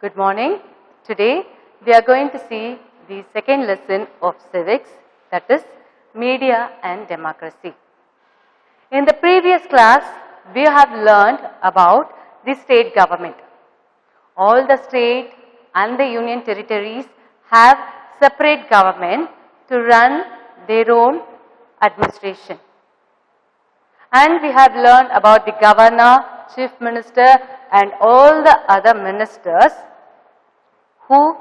Good morning. Today we are going to see the second lesson of civics, that is media and democracy. In the previous class we have learned about the state government. All the state and the union territories have separate government to run their own administration. And we have learned about the governor, chief minister and all the other ministers who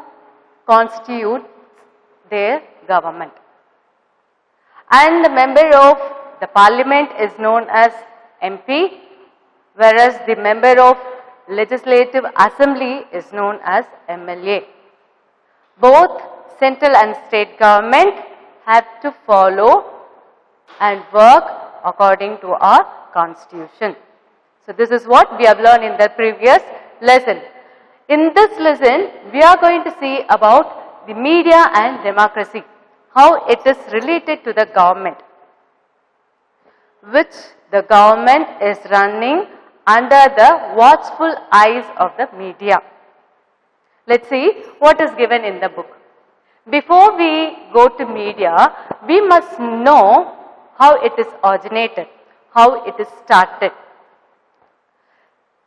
constitute their government. And the member of the parliament is known as MP, whereas the member of legislative assembly is known as MLA. Both central and state government have to follow and work according to our constitution. So this is what we have learned in the previous lesson. In this lesson, we are going to see about the media and democracy, how it is related to the government, which the government is running under the watchful eyes of the media. Let's see what is given in the book. Before we go to media, we must know how it is originated, how it is started.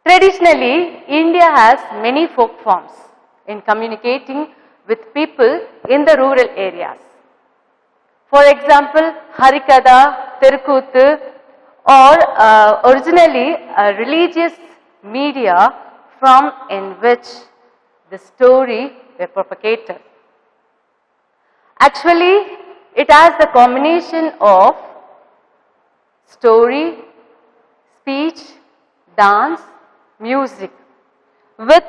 Traditionally, India has many folk forms in communicating with people in the rural areas. For example, Harikatha, Tirukuthu, or originally a religious media from in which the story were propagated. Actually, it has the combination of story, speech, dance, music with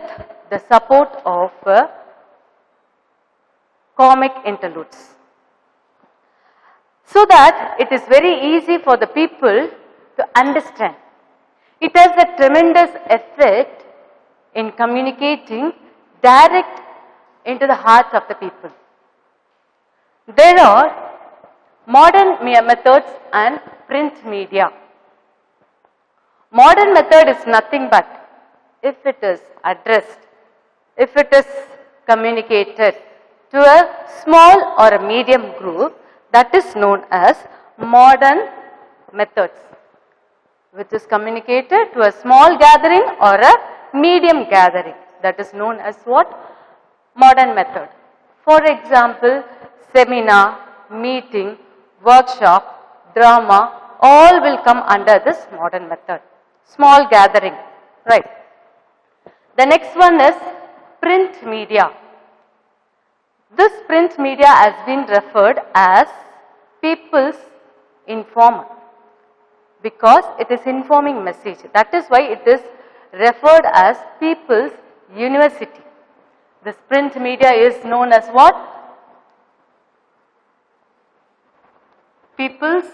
the support of comic interludes, so that it is very easy for the people to understand. It has a tremendous effect in communicating direct into the hearts of the people. There are modern methods and print media. Modern method is nothing but if it is addressed, if it is communicated to a small or a medium group, that is known as modern methods, which is communicated to a small gathering or a medium gathering, that is known as what? Modern method. For example, seminar, meeting, workshop, drama, all will come under this modern method. Small gathering, right. The next one is print media. This print media has been referred as people's informer because it is informing message. That is why it is referred as people's university. This print media is known as what? People's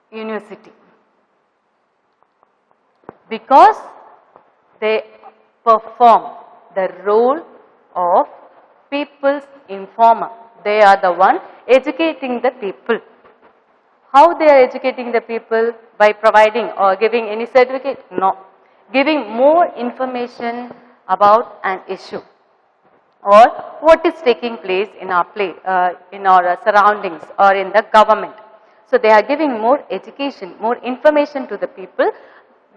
university, because they perform the role of people's informer. They are the one educating the people. How they are educating the people? By providing or giving any certificate? No. Giving more information about an issue or what is taking place in our surroundings or in the government. So they are giving more education, more information to the people,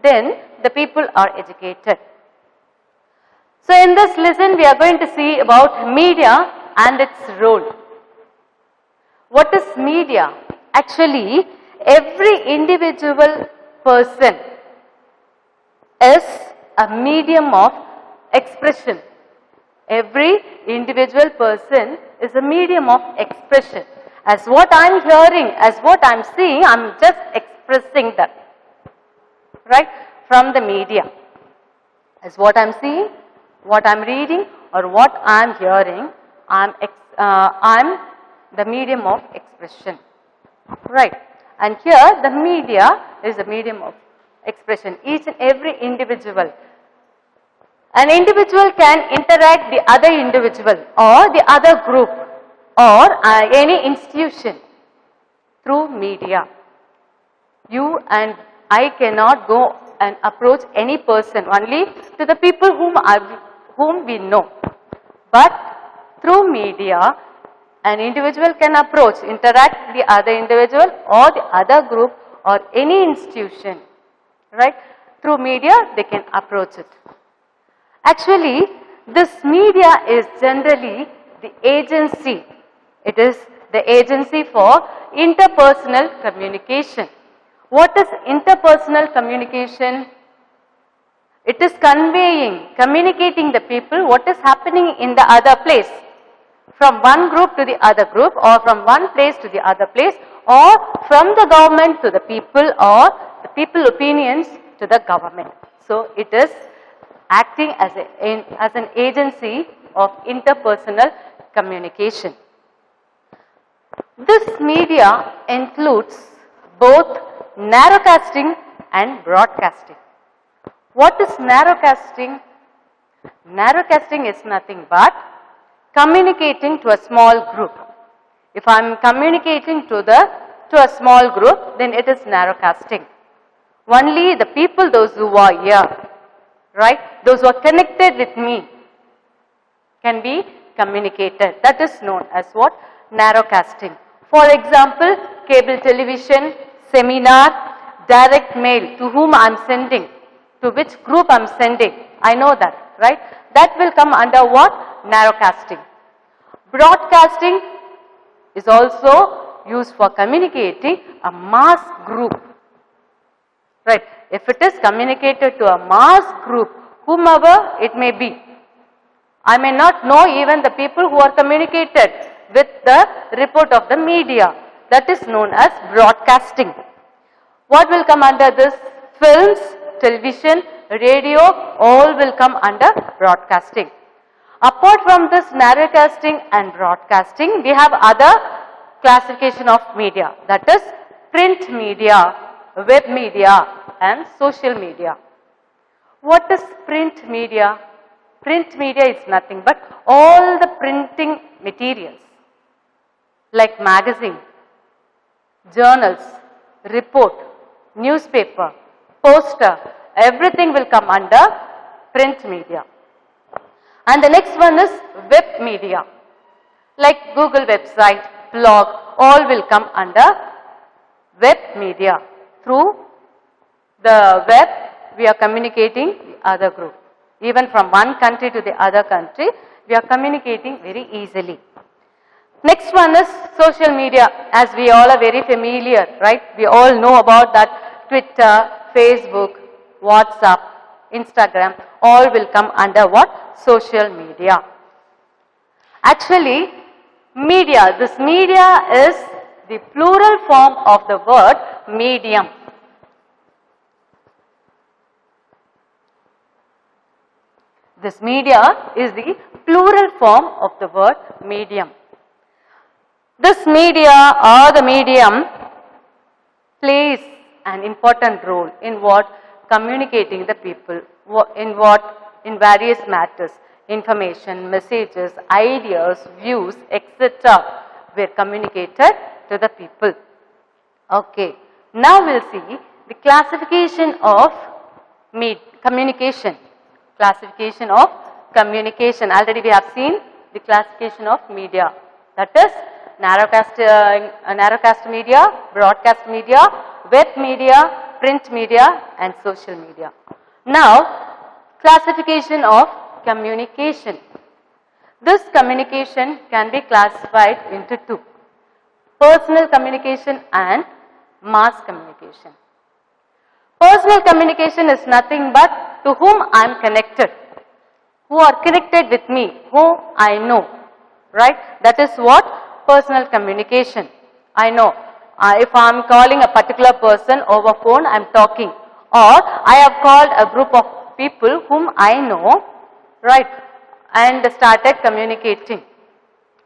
then the people are educated. So in this lesson we are going to see about media and its role. What is media? Actually, every individual person is a medium of expression. Every individual person is a medium of expression. As what I am hearing, as what I am seeing, I am just expressing that, right, from the media. As what I am seeing, what I am reading or what I am hearing, I am the medium of expression, right. And here the media is the medium of expression. Each and every individual. An individual can interact the other individual or the other group or any institution through media. You and I cannot go and approach any person only to the people whom we know. But through media, an individual can approach, interact with the other individual or the other group or any institution, right? Through media, they can approach it. Actually, this media is generally the agency. It is the agency for interpersonal communication. What is interpersonal communication? It is communicating the people what is happening in the other place. From one group to the other group, or from one place to the other place, or from the government to the people, or the people opinions to the government. So it is acting as an agency of interpersonal communication. This media includes both narrowcasting and broadcasting. What is narrowcasting? Narrowcasting is nothing but communicating to a small group. If I am communicating to a small group, then it is narrowcasting. Only the people, those who are here, right, those who are connected with me, can be communicated. That is known as what? Narrowcasting. For example, cable television, seminar, direct mail, to whom I am sending, to which group I am sending, I know that, right? That will come under what? Narrowcasting. Broadcasting is also used for communicating a mass group, right? If it is communicated to a mass group, whomever it may be, I may not know even the people who are communicated with the report of the media. That is known as broadcasting. What will come under this? Films, television, radio, all will come under broadcasting. Apart from this narrowcasting and broadcasting, we have other classification of media, that is print media, web media and social media. What is print media? Print media is nothing but all the printing materials like magazine, journals, report, newspaper, poster, everything will come under print media. And the next one is web media, like Google website, blog, all will come under web media. Through the web, we are communicating the other group. Even from one country to the other country, we are communicating very easily. Next one is social media, as we all are very familiar, right? We all know about that. Twitter, Facebook, WhatsApp, Instagram, all will come under what? Social media. Actually, media, this media is the plural form of the word medium. This media is the plural form of the word medium. This media or the medium plays an important role in what? Communicating the people, in various matters, information, messages, ideas, views, etc. were communicated to the people. Okay, now we will see the classification of communication. Classification of communication. Already we have seen the classification of media. That is narrowcast media, broadcast media, web media, print media and social media. Now, classification of communication. This communication can be classified into two: personal communication and mass communication. Personal communication is nothing but to whom I am connected, who are connected with me, who I know, right? That is what? Personal communication. I know. If I am calling a particular person over phone, I am talking. Or I have called a group of people whom I know, right? And started communicating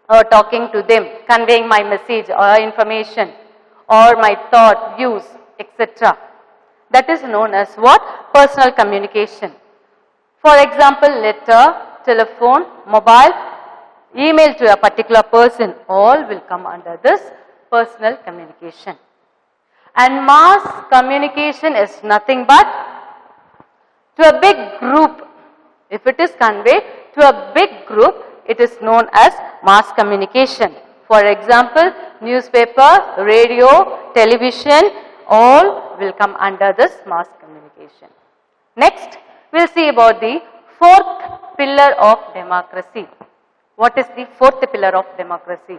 or talking to them, conveying my message or information or my thought, views, etc. That is known as what? Personal communication. For example, letter, telephone, mobile, email to a particular person, all will come under this personal communication. And mass communication is nothing but To a big group, if it is conveyed to a big group, it is known as mass communication. For example, newspaper, radio, television, all will come under this mass communication. Next, we will see about the fourth pillar of democracy. What is the fourth pillar of democracy?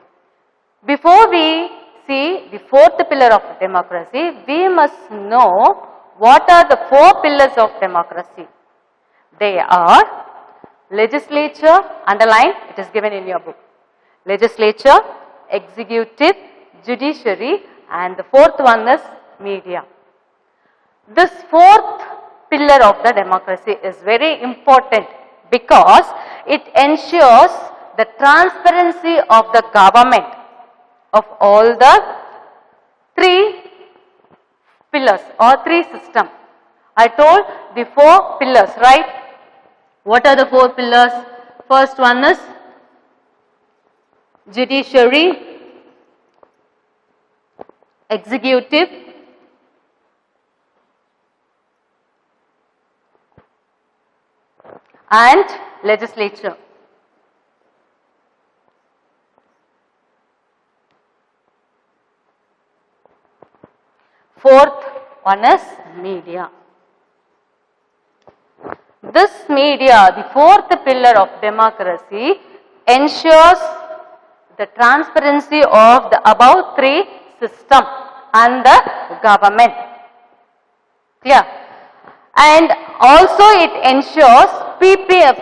Before we see the fourth pillar of democracy, we must know what are the four pillars of democracy. They are legislature, underline, it is given in your book. Legislature, executive, judiciary, and the fourth one is media. This fourth pillar of the democracy is very important because it ensures the transparency of the government of all the three pillars or three systems. I told the four pillars, right? What are the four pillars? First one is judiciary, executive, and legislature. Fourth one is media. This media, the fourth pillar of democracy, ensures the transparency of the above three system and the government. Clear? And also it ensures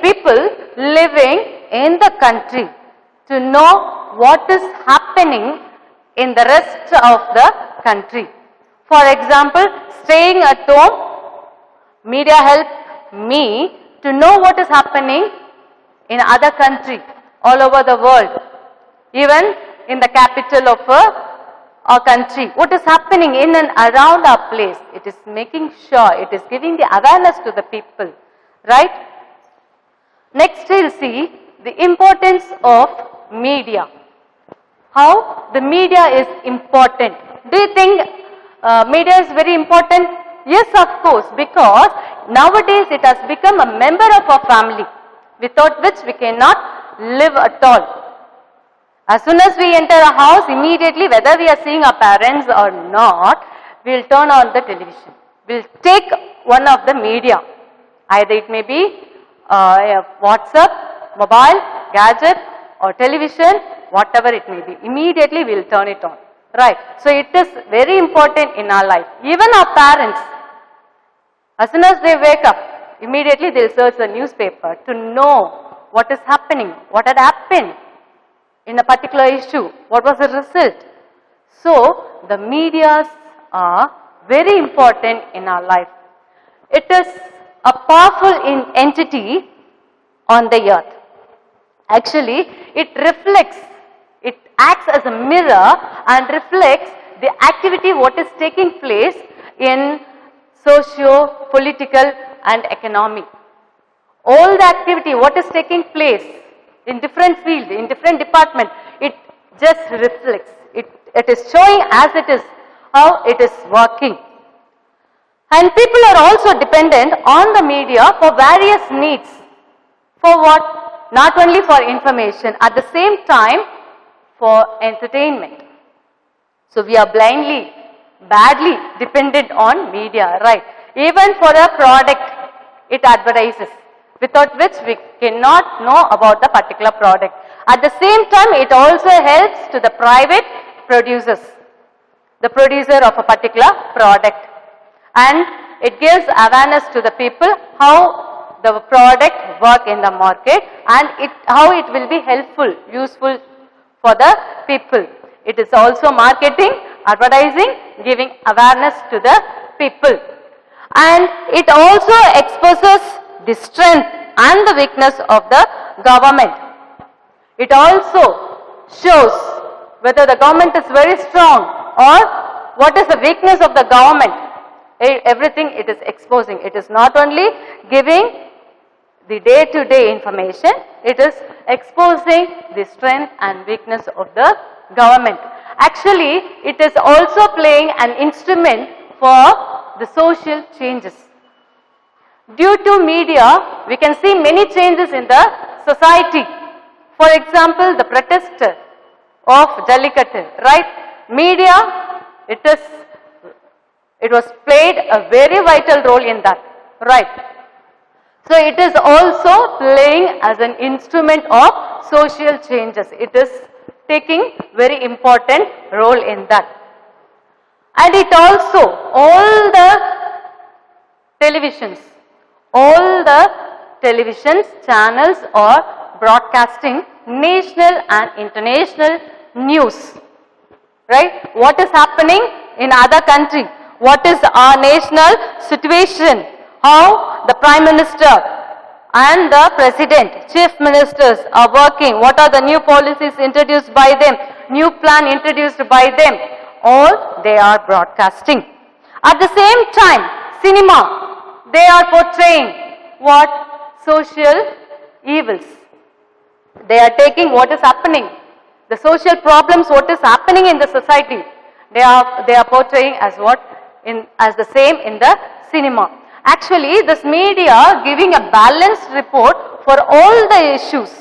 people living in the country to know what is happening in the rest of the country. For example, staying at home, media help me to know what is happening in other country, all over the world, even in the capital of our country. What is happening in and around our place? It is making sure, it is giving the awareness to the people, right? Next we will see the importance of media. How the media is important. Do you think media is very important? Yes, of course, because nowadays it has become a member of our family, without which we cannot live at all. As soon as we enter a house, immediately, whether we are seeing our parents or not, we will turn on the television. We will take one of the media. Either it may be WhatsApp, mobile, gadget, or television, whatever it may be. Immediately we will turn it on. Right. So it is very important in our life. Even our parents, as soon as they wake up, immediately they will search the newspaper to know what is happening, what had happened in a particular issue, what was the result. So the medias are very important in our life. It is a powerful entity on the earth. Actually, it reflects, it acts as a mirror and reflects the activity what is taking place in socio, political and economic. All the activity what is taking place in different fields, in different departments, it just reflects. It is showing as it is, how it is working. And people are also dependent on the media for various needs. For what? Not only for information, at the same time for entertainment. So we are blindly, badly dependent on media, right? Even for a product, it advertises, without which we cannot know about the particular product. At the same time, it also helps to the private producers, the producer of a particular product. And it gives awareness to the people how the product work in the market and how it will be helpful, useful for the people. It is also marketing, advertising, giving awareness to the people. And it also exposes the strength and the weakness of the government. It also shows whether the government is very strong or what is the weakness of the government. Everything it is exposing. It is not only giving the day-to-day information, it is exposing the strength and weakness of the government. Actually, it is also playing an instrument for the social changes. Due to media, we can see many changes in the society. For example, the protest of Jallikattu, right? Media, it was played a very vital role in that, right? So it is also playing as an instrument of social changes. It is taking very important role in that. And it also, all the televisions channels are broadcasting national and international news. Right? What is happening in other country? What is our national situation? How the Prime Minister and the President, Chief Ministers are working? What are the new policies introduced by them? New plan introduced by them? All they are broadcasting. At the same time, cinema, they are portraying what? Social evils. They are taking what is happening, the social problems, what is happening in the society. They are portraying as what? As the same in the cinema. Actually, this media giving a balanced report for all the issues.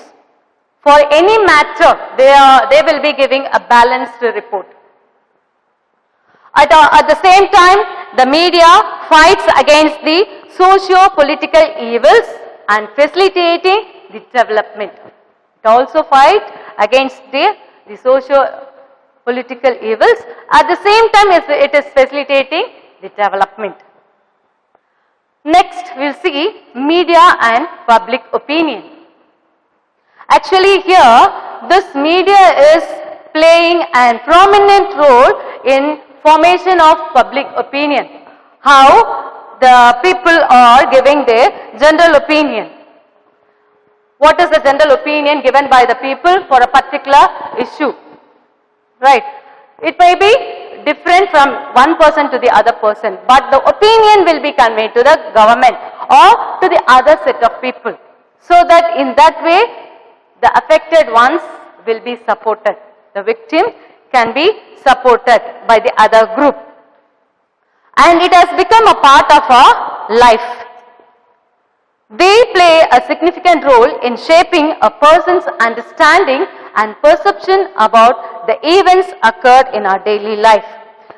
For any matter, they will be giving a balanced report. At the same time, the media fights against the socio-political evils and facilitating the development. It also fights against the socio-political evils. At the same time, it is facilitating the development. Next, we'll see media and public opinion. Actually, here, this media is playing a prominent role in formation of public opinion. How the people are giving their general opinion. What is the general opinion given by the people for a particular issue? Right. It may be different from one person to the other person, but the opinion will be conveyed to the government or to the other set of people. So that in that way, the affected ones will be supported. The victim can be supported by the other group. And it has become a part of our life. They play a significant role in shaping a person's understanding and perception about the events occurred in our daily life.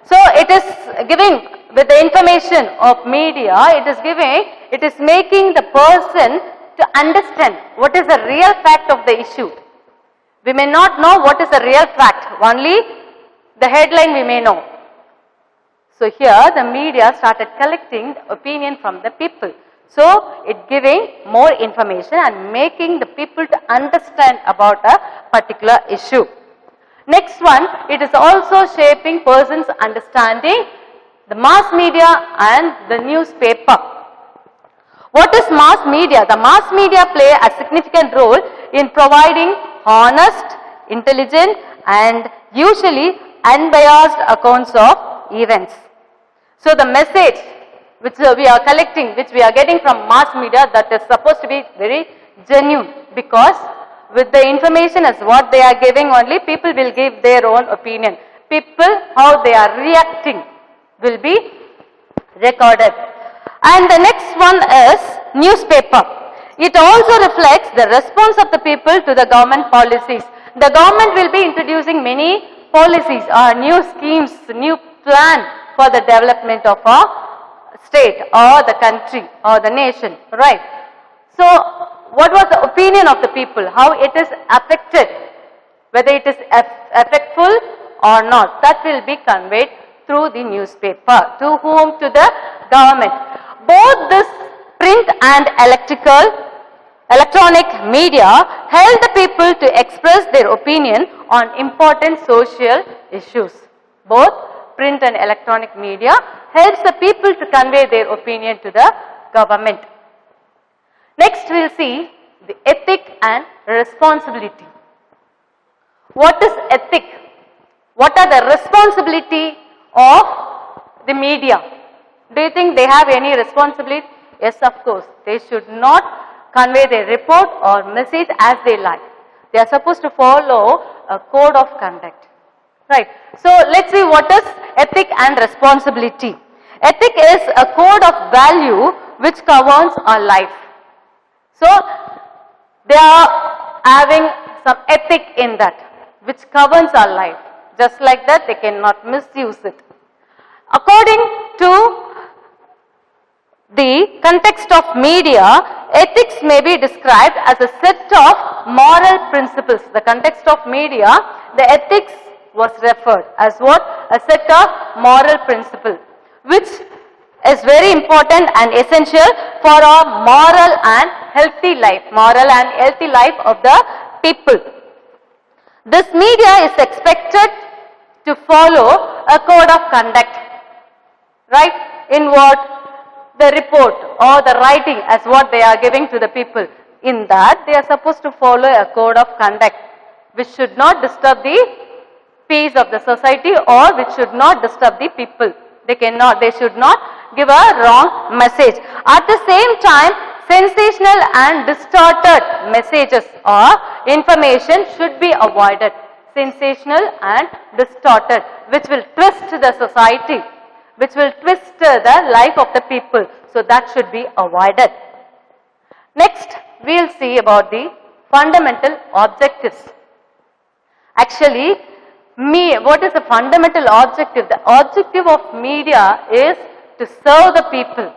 So it is giving, with the information of media, it is making the person to understand what is the real fact of the issue. We may not know what is the real fact, only the headline we may know. So here the media started collecting the opinion from the people. So it giving more information and making the people to understand about a particular issue. Next one, it is also shaping person's understanding, the mass media and the newspaper. What is mass media? The mass media play a significant role in providing honest, intelligent and usually unbiased accounts of events. So the message which we are collecting, which we are getting from mass media, that is supposed to be very genuine, because with the information as what they are giving only, people will give their own opinion. People, how they are reacting will be recorded. And the next one is newspaper. It also reflects the response of the people to the government policies. The government will be introducing many policies or new schemes, new plan for the development of our state or the country or the nation, right? So, what was the opinion of the people? How it is affected? Whether it is effectful or not, that will be conveyed through the newspaper. To whom? To the government. Both this print and electronic media help the people to express their opinion on important social issues. Both print and electronic media helps the people to convey their opinion to the government. Next we will see the ethic and responsibility. What is ethic? What are the responsibility of the media? Do you think they have any responsibility? Yes, of course. They should not convey their report or message as they like. They are supposed to follow a code of conduct. Right. So let's see what is ethic and responsibility. Ethic is a code of value which governs our life. So, they are having some ethic in that, which governs our life. Just like that, they cannot misuse it. According to the context of media, ethics may be described as a set of moral principles. The context of media, the ethics was referred as what? A set of moral principles, which is very important and essential for our moral and healthy life of the people. This media is expected to follow a code of conduct, right? In what? The report or the writing as what they are giving to the people. In that, they are supposed to follow a code of conduct which should not disturb the peace of the society or which should not disturb the people. They should not give a wrong message. At the same time, sensational and distorted messages or information should be avoided. Sensational and distorted, which will twist the society, which will twist the life of the people. So that should be avoided. Next, we will see about the fundamental objectives. Actually, what is the fundamental objective? The objective of media is to serve the people.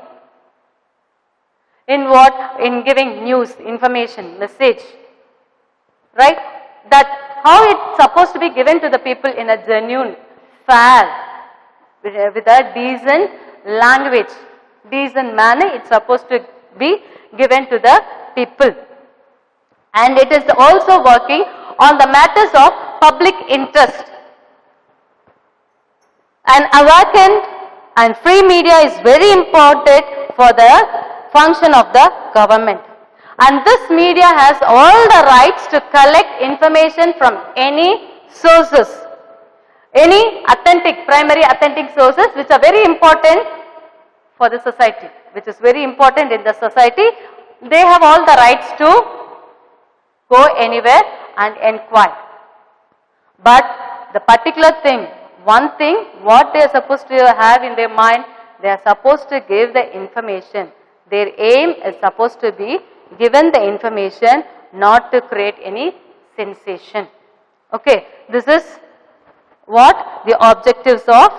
In what? In giving news, information, message. Right? That how it's supposed to be given to the people in a genuine, fair, with a decent language, decent manner, it's supposed to be given to the people. And it is also working on the matters of public interest. An awakened and free media is very important for the function of the government. And this media has all the rights to collect information from any sources, any authentic, primary authentic sources which are very important for the society, which is very important in the society. They have all the rights to go anywhere and inquire. But the particular thing, one thing, what they are supposed to have in their mind, they are supposed to give the information. Their aim is supposed to be given the information, not to create any sensation. Okay, this is what the objectives of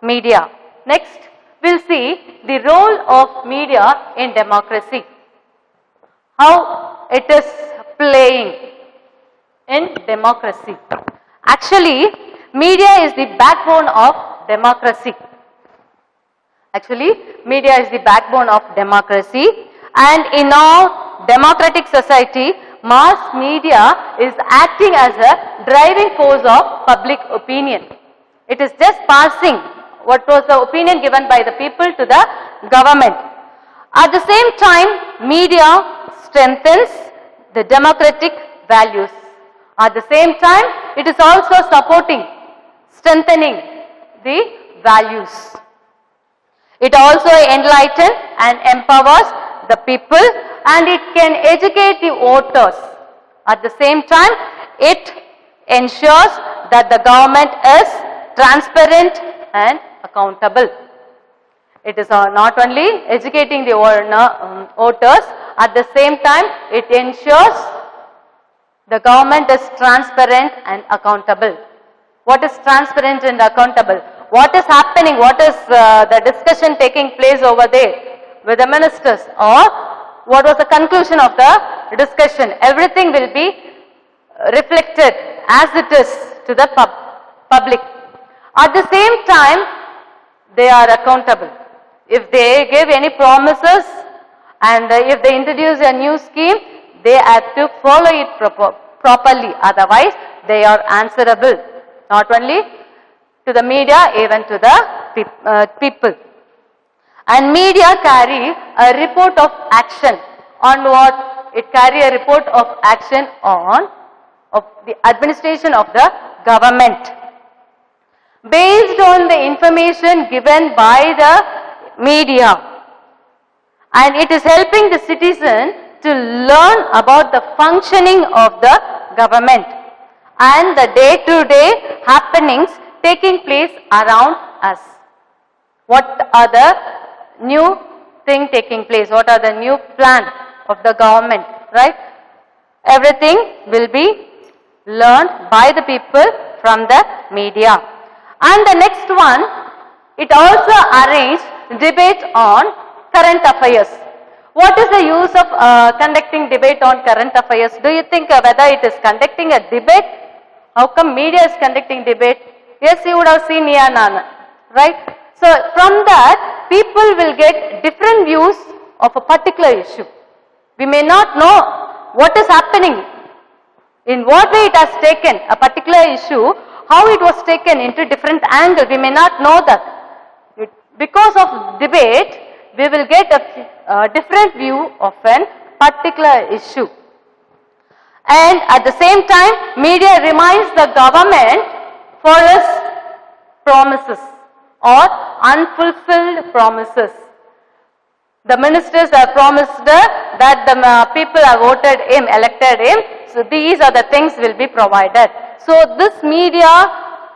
media. Next, we'll see the role of media in democracy. How it is playing in democracy. Actually, media is the backbone of democracy. Actually, media is the backbone of democracy, and in our democratic society, mass media is acting as a driving force of public opinion. It is just passing what was the opinion given by the people to the government. At the same time, media strengthens the democratic values. At the same time, it is also supporting, strengthening the values. It also enlightens and empowers the people, and it can educate the voters. At the same time, it ensures that the government is transparent and accountable. It is not only educating the voters, at the same time it ensures the government is transparent and accountable. What is transparent and accountable? What is happening? What is the discussion taking place over there with the ministers, or what was the conclusion of the discussion? Everything will be reflected as it is to the public. At the same time, they are accountable. If they give any promises and if they introduce a new scheme, they have to follow it properly. Otherwise, they are answerable, not only to the media, even to the people. And media carry a report of action on what? It carry a report of action on of the administration of the government. Based on the information given by the media, and it is helping the citizen to learn about the functioning of the government and the day-to-day happenings taking place around us. What are the new thing taking place, what are the new plan of the government, right? Everything will be learned by the people from the media. And the next one, it also arranged debate on current affairs. What is the use of conducting debate on current affairs? Do you think whether it is conducting a debate? How come media is conducting debate? Yes, you would have seen Nana, right? So from that, people will get different views of a particular issue. We may not know what is happening, in what way it has taken a particular issue, how it was taken into different angle. We may not know that. Because of debate, we will get a different view of a particular issue. And at the same time, media reminds the government for its promises or unfulfilled promises. The ministers have promised that the people have voted him, elected him, so these are the things will be provided. So this media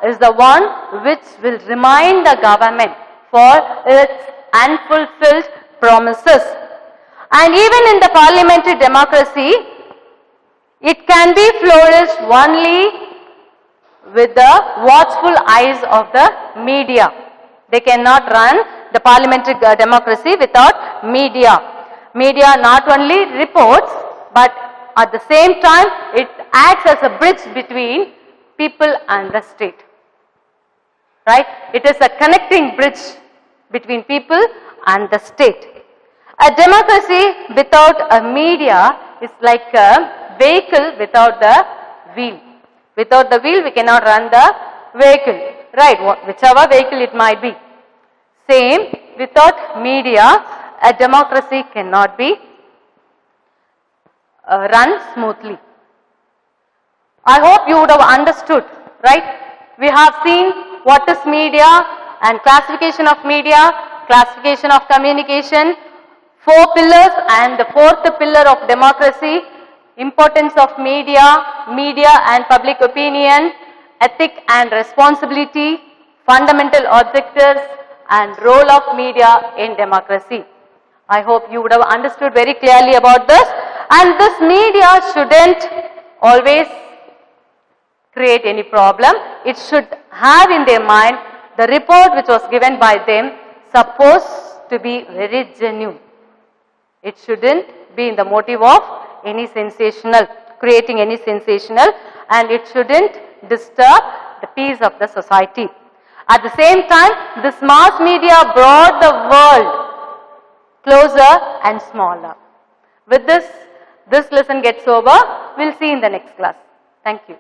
is the one which will remind the government for its unfulfilled promises. And even in the parliamentary democracy, it can be flourished only with the watchful eyes of the media. They cannot run the parliamentary democracy without media. Media not only reports, but at the same time, it acts as a bridge between people and the state. Right? It is a connecting bridge between people and the state. A democracy without a media is like a vehicle without the wheel. Without the wheel, we cannot run the vehicle. Right? Whichever vehicle it might be. Same, without media, a democracy cannot be run smoothly. I hope you would have understood, right? We have seen what is media and classification of media, classification of communication, 4 pillars, and the 4th pillar of democracy, importance of media, media and public opinion, ethic and responsibility, fundamental objectives, and role of media in democracy. I hope you would have understood very clearly about this. And this media shouldn't always create any problem. It should have in their mind the report which was given by them supposed to be very genuine. It shouldn't be in the motive of any sensational, creating any sensational, and it shouldn't disturb the peace of the society. At the same time, this mass media brought the world closer and smaller. With this lesson gets over. We'll see in the next class. Thank you.